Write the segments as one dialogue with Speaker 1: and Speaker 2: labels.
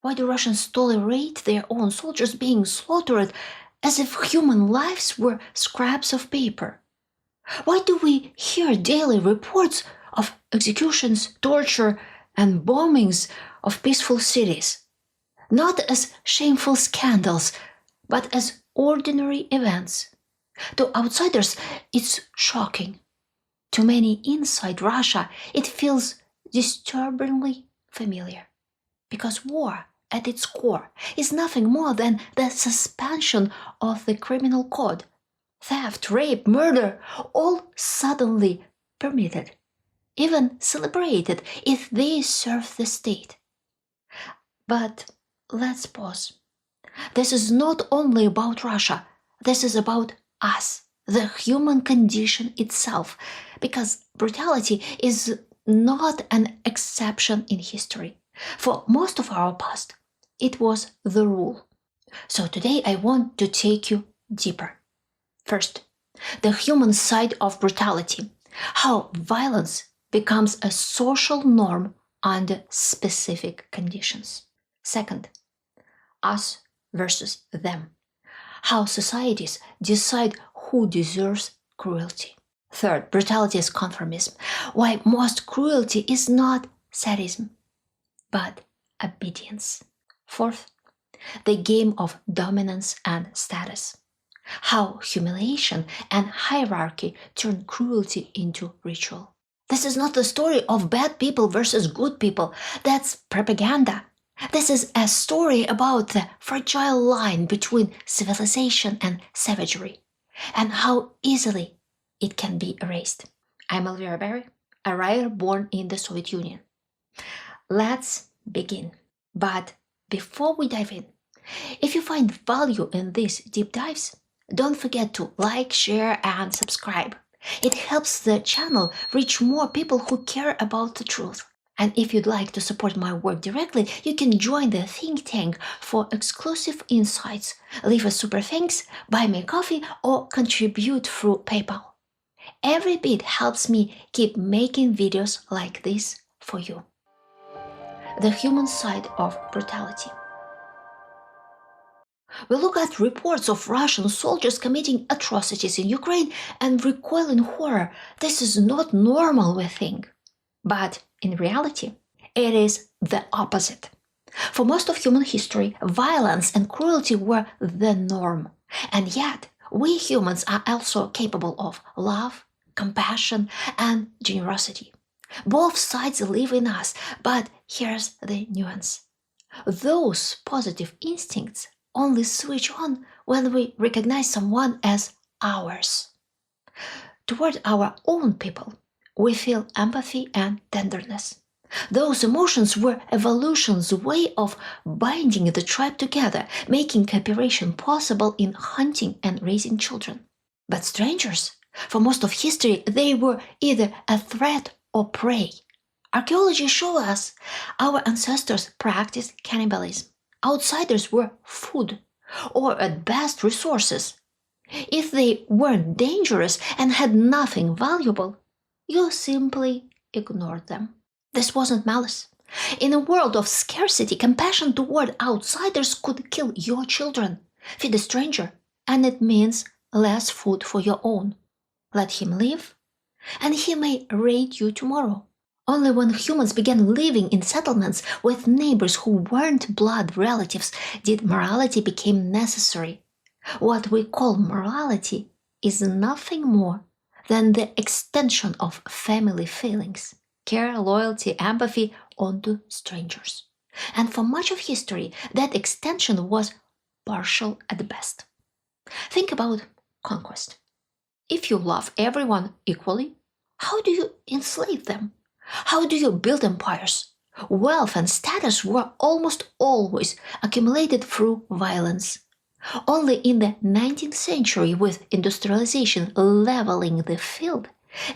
Speaker 1: Why do Russians tolerate their own soldiers being slaughtered as if human lives were scraps of paper? Why do we hear daily reports of executions, torture, and bombings of peaceful cities? Not as shameful scandals, but as ordinary events. To outsiders, it's shocking. To many inside Russia, it feels disturbingly familiar. Because war, at its core, is nothing more than the suspension of the criminal code. Theft, rape, murder, all suddenly permitted, even celebrated if they serve the state. But let's pause. This is not only about Russia, this is about us, the human condition itself, because brutality is not an exception in history. For most of our past, it was the rule. So today I want to take you deeper. First, the human side of brutality, how violence becomes a social norm under specific conditions. Second, us versus them, how societies decide who deserves cruelty. Third, brutality is conformism, why most cruelty is not sadism, but obedience. Fourth, the game of dominance and status, how humiliation and hierarchy turn cruelty into ritual. This is not the story of bad people versus good people. That's propaganda. This is a story about the fragile line between civilization and savagery, and how easily it can be erased. I'm Elvira Bary, a writer born in the Soviet Union. Let's begin. But before we dive in, if you find value in these deep dives, don't forget to like, share, and subscribe. It helps the channel reach more people who care about the truth. And if you'd like to support my work directly, you can join the think tank for exclusive insights, leave a super thanks, buy me a coffee, or contribute through PayPal. Every bit helps me keep making videos like this for you. The human side of brutality. We look at reports of Russian soldiers committing atrocities in Ukraine and recoil in horror. This is not normal, we think. But in reality, it is the opposite. For most of human history, violence and cruelty were the norm. And yet, we humans are also capable of love, compassion, and generosity. Both sides live in us, but here's the nuance. Those positive instincts only switch on when we recognize someone as ours. Toward our own people, we feel empathy and tenderness. Those emotions were evolution's way of binding the tribe together, making cooperation possible in hunting and raising children. But strangers, for most of history, they were either a threat or prey. Archaeology shows us our ancestors practiced cannibalism. Outsiders were food, or at best resources. If they weren't dangerous and had nothing valuable, you simply ignored them. This wasn't malice. In a world of scarcity, compassion toward outsiders could kill your children, feed a stranger, and it means less food for your own. Let him live, and he may raid you tomorrow. Only when humans began living in settlements with neighbors who weren't blood relatives did morality become necessary. What we call morality is nothing more than the extension of family feelings, care, loyalty, empathy onto strangers. And for much of history, that extension was partial at best. Think about conquest. If you love everyone equally, how do you enslave them? How do you build empires? Wealth and status were almost always accumulated through violence. Only in the 19th century, with industrialization leveling the field,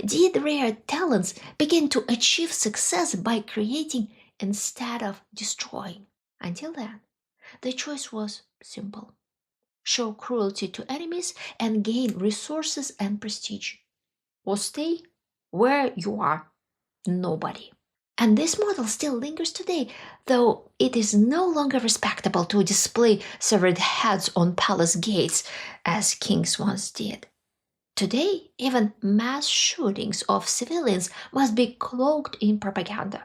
Speaker 1: did rare talents begin to achieve success by creating instead of destroying. Until then, the choice was simple. Show cruelty to enemies and gain resources and prestige. Or stay where you are, nobody. And this model still lingers today, though it is no longer respectable to display severed heads on palace gates as kings once did. Today, even mass shootings of civilians must be cloaked in propaganda.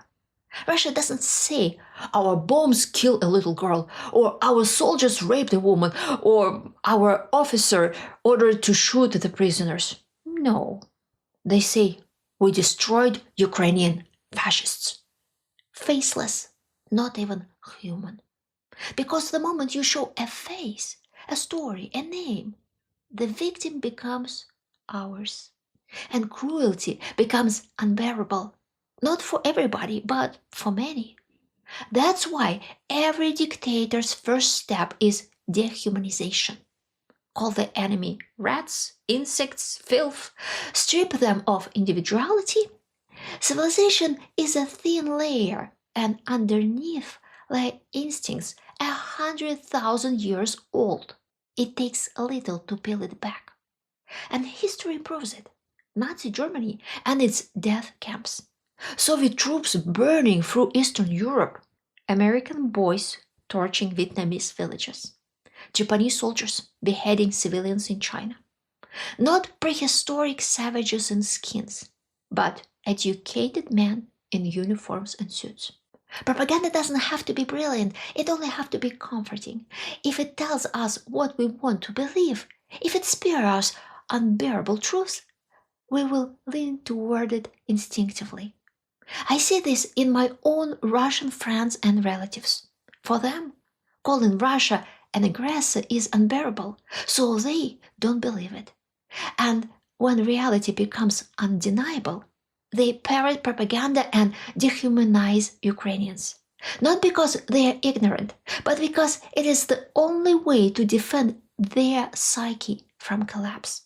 Speaker 1: Russia doesn't say, our bombs killed a little girl, or our soldiers raped a woman, or our officer ordered to shoot the prisoners. No. They say, we destroyed Ukrainian fascists. Faceless, not even human. Because the moment you show a face, a story, a name, the victim becomes ours. And cruelty becomes unbearable, not for everybody, but for many. That's why every dictator's first step is dehumanization. Call the enemy rats, insects, filth, strip them of individuality. Civilization is a thin layer, and underneath lie instincts 100,000 years old. It takes a little to peel it back. And history proves it. Nazi Germany and its death camps. Soviet troops burning through Eastern Europe. American boys torching Vietnamese villages. Japanese soldiers beheading civilians in China. Not prehistoric savages in skins, but educated men in uniforms and suits. Propaganda doesn't have to be brilliant, it only has to be comforting. If it tells us what we want to believe, if it spares us unbearable truths, we will lean toward it instinctively. I see this in my own Russian friends and relatives. For them, calling Russia an aggressor is unbearable, so they don't believe it. And when reality becomes undeniable, they parrot propaganda and dehumanize Ukrainians. Not because they are ignorant, but because it is the only way to defend their psyche from collapse.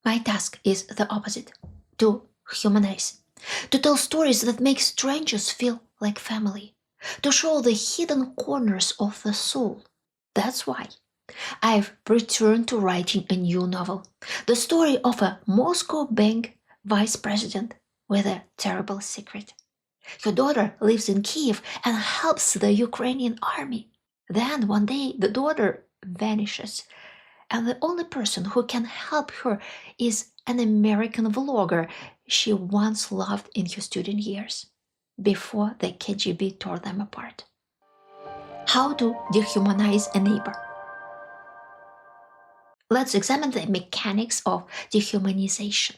Speaker 1: My task is the opposite, to humanize, to tell stories that make strangers feel like family, to show the hidden corners of the soul. That's why I've returned to writing a new novel, the story of a Moscow bank vice president with a terrible secret. Her daughter lives in Kiev and helps the Ukrainian army. Then one day the daughter vanishes, and the only person who can help her is an American vlogger she once loved in her student years, before the KGB tore them apart. How to dehumanize a neighbor. Let's examine the mechanics of dehumanization,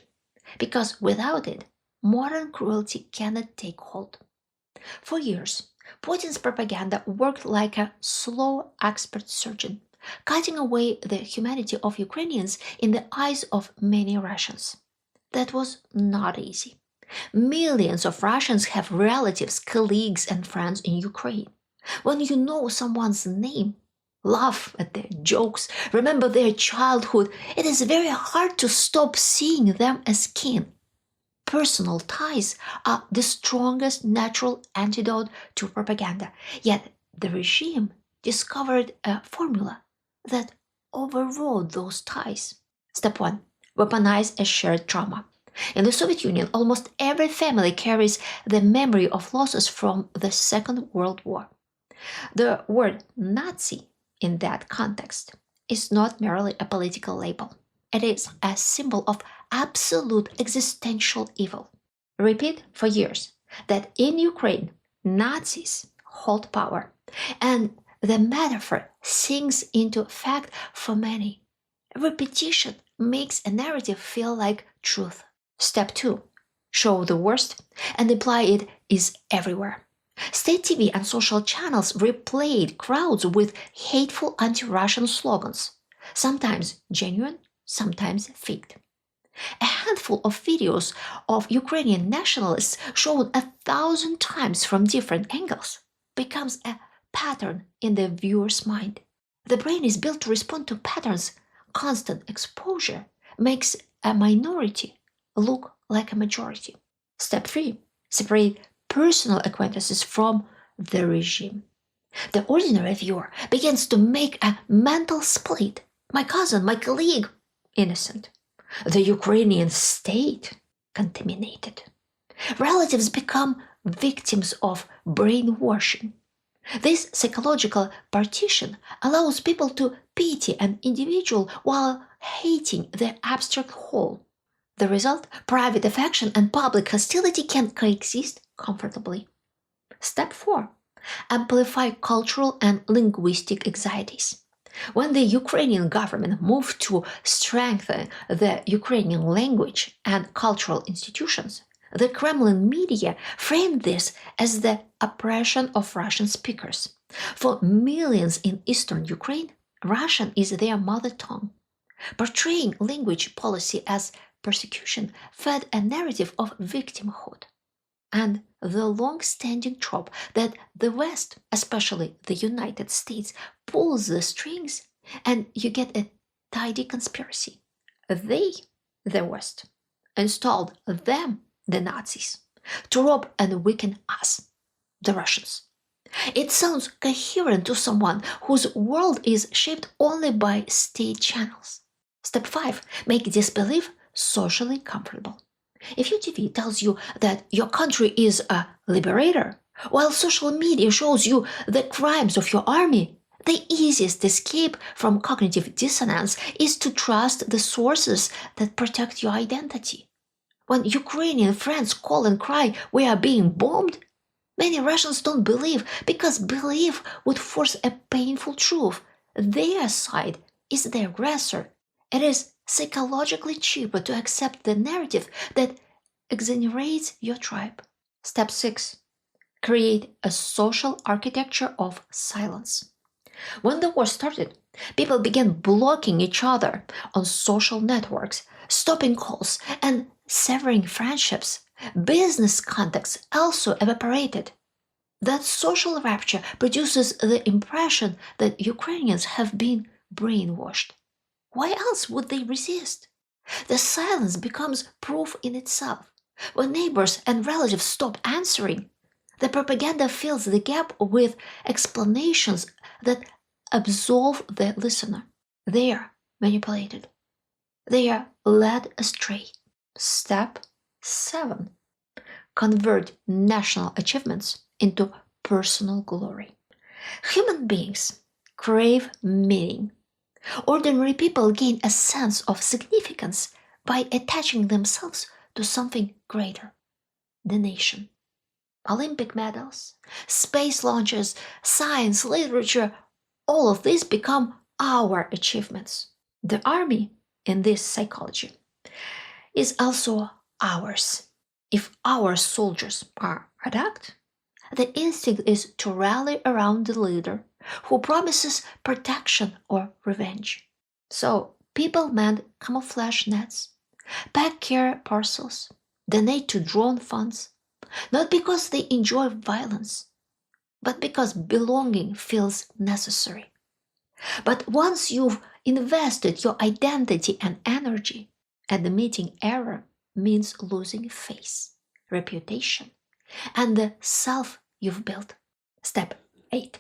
Speaker 1: because without it, modern cruelty cannot take hold. For years, Putin's propaganda worked like a slow expert surgeon, cutting away the humanity of Ukrainians in the eyes of many Russians. That was not easy. Millions of Russians have relatives, colleagues, and friends in Ukraine. When you know someone's name, laugh at their jokes, remember their childhood, it is very hard to stop seeing them as kin. Personal ties are the strongest natural antidote to propaganda, yet the regime discovered a formula that overrode those ties. Step 1. Weaponize a shared trauma. In the Soviet Union, almost every family carries the memory of losses from the Second World War. The word Nazi in that context is not merely a political label. It is a symbol of absolute existential evil. Repeat for years that in Ukraine, Nazis hold power, and the metaphor sinks into fact for many. Repetition makes a narrative feel like truth. Step 2. Show the worst and imply it is everywhere. State TV and social channels replayed crowds with hateful anti-Russian slogans, sometimes genuine, sometimes faked. A handful of videos of Ukrainian nationalists shown 1,000 times from different angles becomes a pattern in the viewer's mind. The brain is built to respond to patterns. Constant exposure makes a minority look like a majority. Step 3. Separate personal acquaintances from the regime. The ordinary viewer begins to make a mental split. My cousin, my colleague, innocent. The Ukrainian state, contaminated. Relatives become victims of brainwashing. This psychological partition allows people to pity an individual while hating the abstract whole. The result, private affection and public hostility can coexist comfortably. Step 4. Amplify cultural and linguistic anxieties. When the Ukrainian government moved to strengthen the Ukrainian language and cultural institutions, the Kremlin media framed this as the oppression of Russian speakers. For millions in eastern Ukraine, Russian is their mother tongue. Portraying language policy as persecution fed a narrative of victimhood. And the long-standing trope that the West, especially the United States, pulls the strings and you get a tidy conspiracy. They, the West, installed them, the Nazis, to rob and weaken us, the Russians. It sounds coherent to someone whose world is shaped only by state channels. Step 5. Make disbelief socially comfortable. If your TV tells you that your country is a liberator, while social media shows you the crimes of your army, the easiest escape from cognitive dissonance is to trust the sources that protect your identity. When Ukrainian friends call and cry, "We are being bombed," many Russians don't believe because belief would force a painful truth. Their side is the aggressor. It is psychologically cheaper to accept the narrative that exonerates your tribe. Step 6. Create a social architecture of silence. When the war started, people began blocking each other on social networks, stopping calls, and severing friendships. Business contacts also evaporated. That social rupture produces the impression that Ukrainians have been brainwashed. Why else would they resist? The silence becomes proof in itself. When neighbors and relatives stop answering, the propaganda fills the gap with explanations that absolve the listener. They are manipulated. They are led astray. Step 7. Convert national achievements into personal glory. Human beings crave meaning. Ordinary people gain a sense of significance by attaching themselves to something greater, the nation. Olympic medals, space launches, science, literature, all of these become our achievements. The army, in this psychology, is also ours. If our soldiers are attacked, the instinct is to rally around the leader who promises protection or revenge. So people mend camouflage nets, pack care parcels, donate to drone funds, not because they enjoy violence, but because belonging feels necessary. But once you've invested your identity and energy, admitting error means losing face, reputation, and the self you've built. Step 8.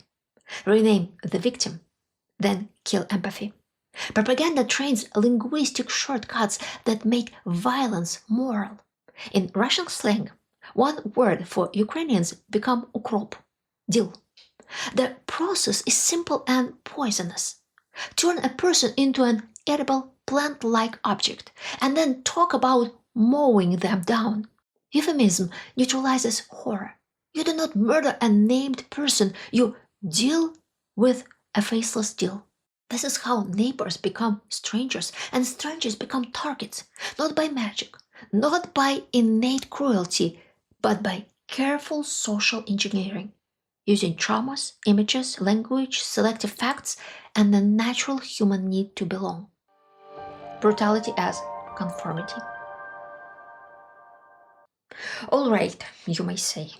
Speaker 1: Rename the victim, then kill empathy. Propaganda trains linguistic shortcuts that make violence moral. In Russian slang, one word for Ukrainians become ukrop, dill. The process is simple and poisonous. Turn a person into an edible plant-like object and then talk about mowing them down. Euphemism neutralizes horror. You do not murder a named person, you deal with a faceless deal. This is how neighbors become strangers and strangers become targets, not by magic, not by innate cruelty, but by careful social engineering, using traumas, images, language, selective facts, and the natural human need to belong. Brutality as conformity. All right, you may say.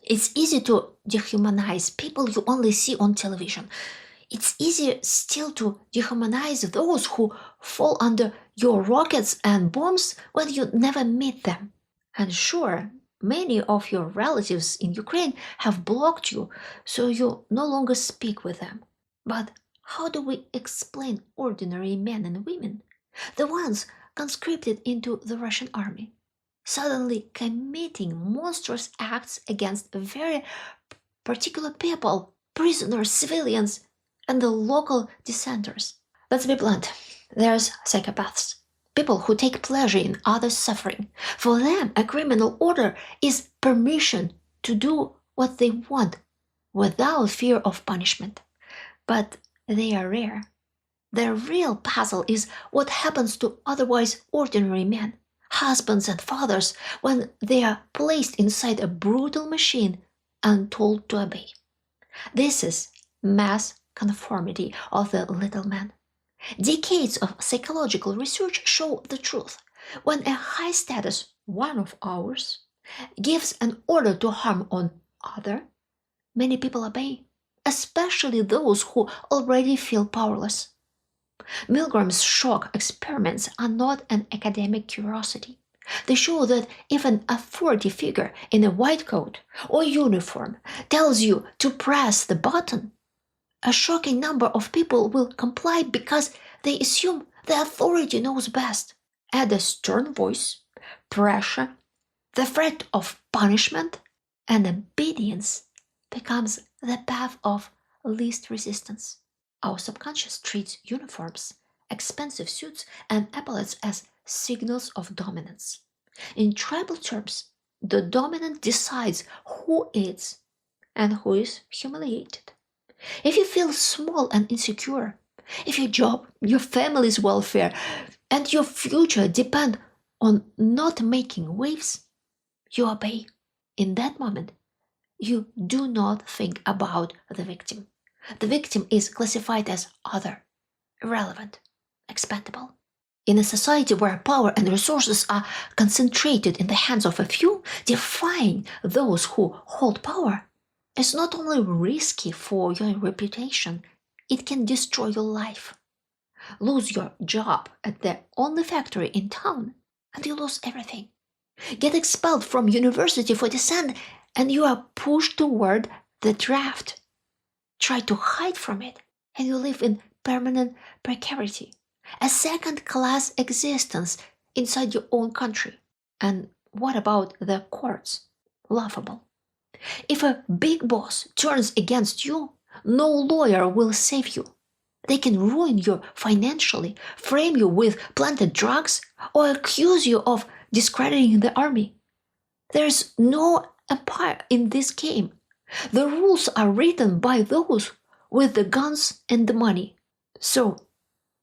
Speaker 1: It's easy to dehumanize people you only see on television. It's easier still to dehumanize those who fall under your rockets and bombs when you never meet them. And sure, many of your relatives in Ukraine have blocked you, so you no longer speak with them. But how do we explain ordinary men and women, the ones conscripted into the Russian army? suddenly committing monstrous acts against very particular people, prisoners, civilians, and the local dissenters. Let's be blunt. There's psychopaths. People who take pleasure in others' suffering. For them, a criminal order is permission to do what they want without fear of punishment. But they are rare. The real puzzle is what happens to otherwise ordinary men, husbands and fathers, when they are placed inside a brutal machine and told to obey. This is mass conformity of the little man. Decades of psychological research show the truth. When a high status, one of ours, gives an order to harm on other, many people obey, especially those who already feel powerless. Milgram's shock experiments are not an academic curiosity. They show that if an authority figure in a white coat or uniform tells you to press the button, a shocking number of people will comply because they assume the authority knows best. Add a stern voice, pressure, the threat of punishment, and obedience becomes the path of least resistance. Our subconscious treats uniforms, expensive suits, and epaulets as signals of dominance. In tribal terms, the dominant decides who is and who is humiliated. If you feel small and insecure, if your job, your family's welfare, and your future depend on not making waves, you obey. In that moment, you do not think about the victim. The victim is classified as other, irrelevant, expendable. In a society where power and resources are concentrated in the hands of a few, defying those who hold power is not only risky for your reputation, it can destroy your life. Lose your job at the only factory in town, and you lose everything. Get expelled from university for dissent, and you are pushed toward the draft. Try to hide from it, and you live in permanent precarity, a second-class existence inside your own country. And what about the courts? Laughable. If a big boss turns against you, no lawyer will save you. They can ruin you financially, frame you with planted drugs, or accuse you of discrediting the army. There's no empire in this game. The rules are written by those with the guns and the money. So,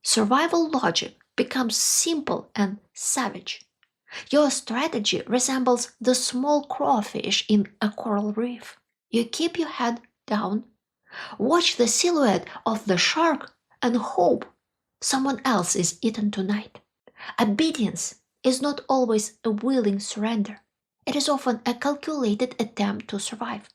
Speaker 1: survival logic becomes simple and savage. Your strategy resembles the small crawfish in a coral reef. You keep your head down, watch the silhouette of the shark, and hope someone else is eaten tonight. Obedience is not always a willing surrender. It is often a calculated attempt to survive.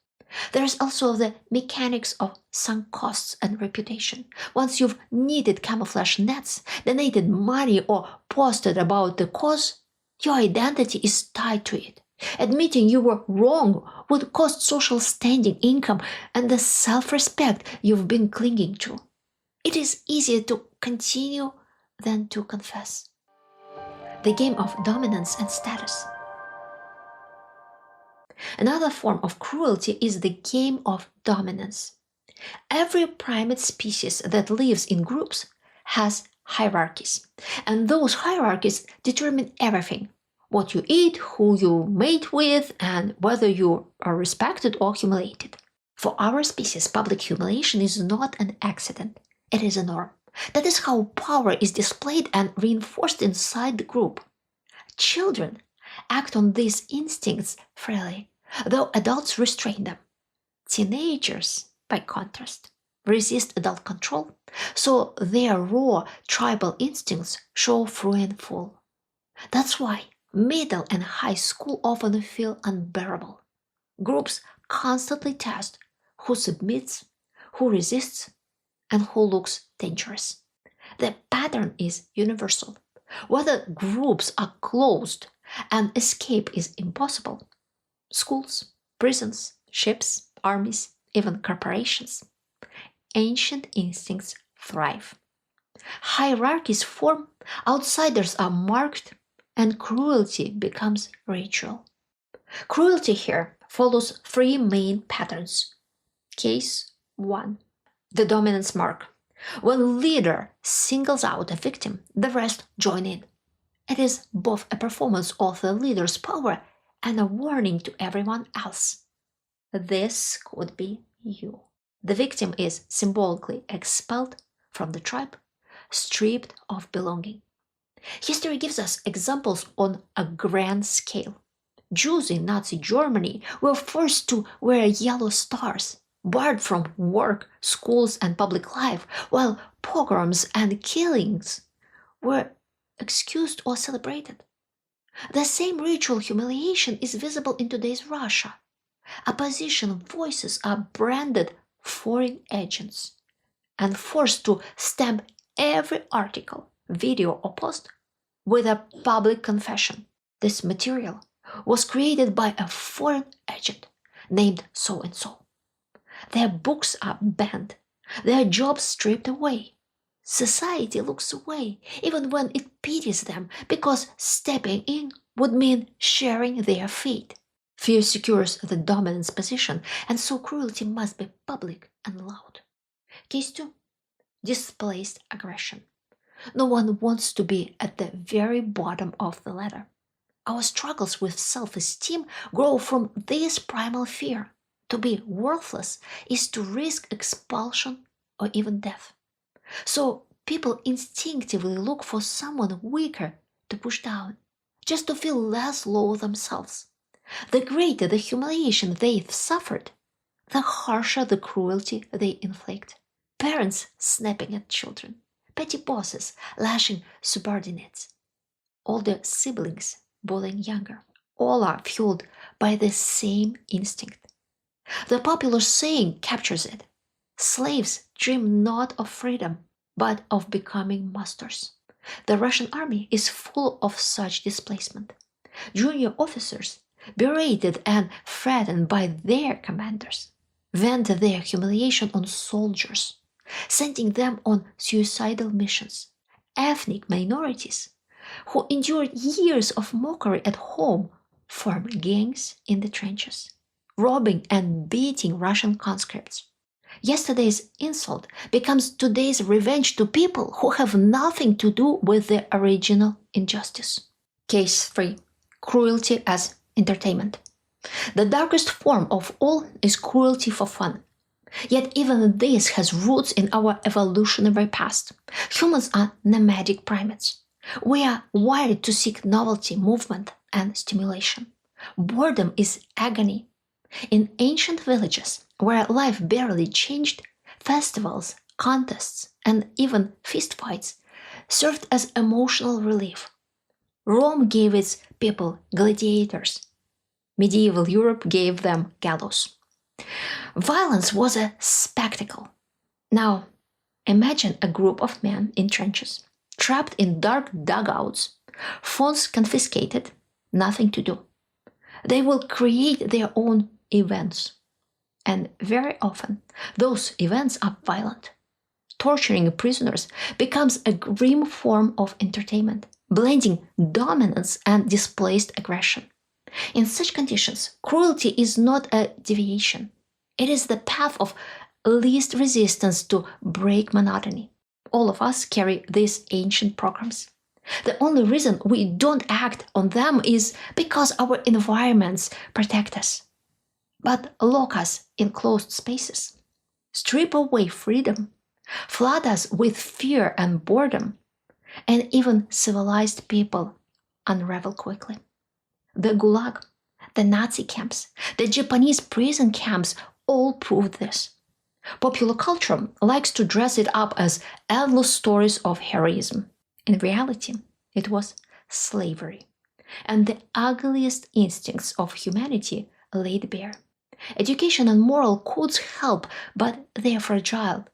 Speaker 1: There is also the mechanics of sunk costs and reputation. Once you've knitted camouflage nets, donated money, or posted about the cause, your identity is tied to it. Admitting you were wrong would cost social standing, income, and the self-respect you've been clinging to. It is easier to continue than to confess. The game of dominance and status. Another form of cruelty is the game of dominance. Every primate species that lives in groups has hierarchies, and those hierarchies determine everything: what you eat, who you mate with, and whether you are respected or humiliated. For our species, public humiliation is not an accident, it is a norm. That is how power is displayed and reinforced inside the group. Children act on these instincts freely, though adults restrain them. Teenagers, by contrast, resist adult control, so their raw tribal instincts show through in full. That's why middle and high school often feel unbearable. Groups constantly test who submits, who resists, and who looks dangerous. The pattern is universal. Whether groups are closed and escape is impossible, schools, prisons, ships, armies, even corporations, ancient instincts thrive. Hierarchies form, outsiders are marked, and cruelty becomes ritual. Cruelty here follows three main patterns. Case 1. The dominance mark. When a leader singles out a victim, the rest join in. It is both a performance of the leader's power and a warning to everyone else. This could be you. The victim is symbolically expelled from the tribe, stripped of belonging. History gives us examples on a grand scale. Jews in Nazi Germany were forced to wear yellow stars, barred from work, schools, and public life, while pogroms and killings were excused or celebrated. The same ritual humiliation is visible in today's Russia. Opposition voices are branded foreign agents and forced to stamp every article, video, or post with a public confession. This material was created by a foreign agent named so-and-so. Their books are banned, their jobs stripped away. Society looks away, even when it pities them, because stepping in would mean sharing their fate. Fear secures the dominance position, and so cruelty must be public and loud. Case 2. Displaced aggression. No one wants to be at the very bottom of the ladder. Our struggles with self-esteem grow from this primal fear. To be worthless is to risk expulsion or even death. So people instinctively look for someone weaker to push down, just to feel less low themselves. The greater the humiliation they've suffered, the harsher the cruelty they inflict. Parents snapping at children, petty bosses lashing subordinates, older siblings bullying younger. All are fueled by the same instinct. The popular saying captures it. Slaves dream not of freedom, but of becoming masters. The Russian army is full of such displacement. Junior officers, berated and threatened by their commanders, vent their humiliation on soldiers, sending them on suicidal missions. Ethnic minorities, who endured years of mockery at home, form gangs in the trenches, robbing and beating Russian conscripts. Yesterday's insult becomes today's revenge to people who have nothing to do with the original injustice. Case 3. Cruelty as entertainment. The darkest form of all is cruelty for fun. Yet even this has roots in our evolutionary past. Humans are nomadic primates. We are wired to seek novelty, movement, and stimulation. Boredom is agony. In ancient villages, where life barely changed, festivals, contests, and even fistfights served as emotional relief. Rome gave its people gladiators. Medieval Europe gave them gallows. Violence was a spectacle. Now, imagine a group of men in trenches, trapped in dark dugouts, phones confiscated, nothing to do. They will create their own events. And very often, those events are violent. Torturing prisoners becomes a grim form of entertainment, blending dominance and displaced aggression. In such conditions, cruelty is not a deviation. It is the path of least resistance to break monotony. All of us carry these ancient programs. The only reason we don't act on them is because our environments protect us, but lock us in closed spaces, strip away freedom, flood us with fear and boredom, and even civilized people unravel quickly. The Gulag, the Nazi camps, the Japanese prison camps all prove this. Popular culture likes to dress it up as endless stories of heroism. In reality, it was slavery, and the ugliest instincts of humanity laid bare. Education and moral codes help, but they are fragile.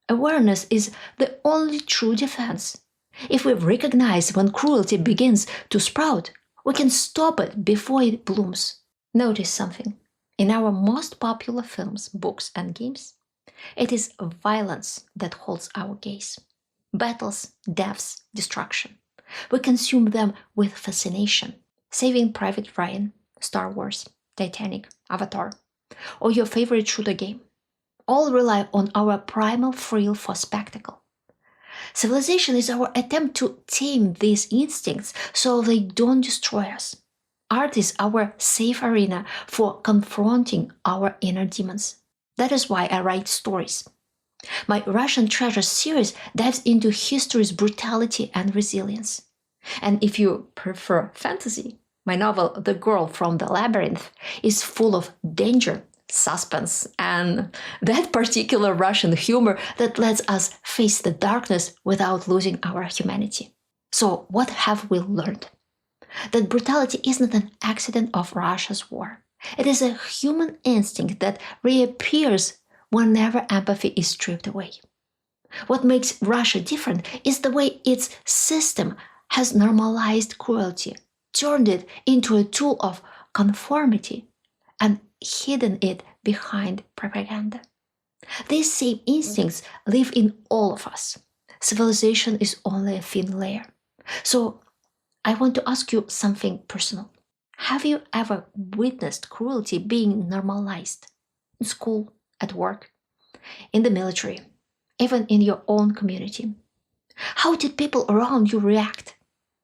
Speaker 1: Awareness is the only true defense. If we recognize when cruelty begins to sprout, we can stop it before it blooms. Notice something. In our most popular films, books, and games, it is violence that holds our gaze. Battles, deaths, destruction. We consume them with fascination. Saving Private Ryan, Star Wars, Titanic, Avatar, or your favorite shooter game all rely on our primal thrill for spectacle. Civilization is our attempt to tame these instincts so they don't destroy us. Art is our safe arena for confronting our inner demons. That is why I write stories. My Russian Treasures series dives into history's brutality and resilience. And if you prefer fantasy, my novel The Girl from the Labyrinth is full of danger, suspense, and that particular Russian humor that lets us face the darkness without losing our humanity. So, what have we learned? That brutality isn't an accident of Russia's war. It is a human instinct that reappears whenever empathy is stripped away. What makes Russia different is the way its system has normalized cruelty, turned it into a tool of conformity, and hidden it behind propaganda. These same instincts live in all of us. Civilization is only a thin layer. So, I want to ask you something personal. Have you ever witnessed cruelty being normalized? In school, at work, in the military, even in your own community? How did people around you react?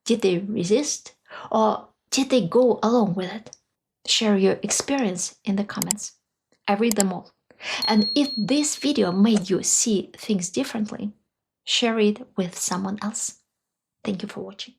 Speaker 1: Did they resist? Or did they go along with it? Share your experience in the comments. I read them all. And if this video made you see things differently, share it with someone else. Thank you for watching.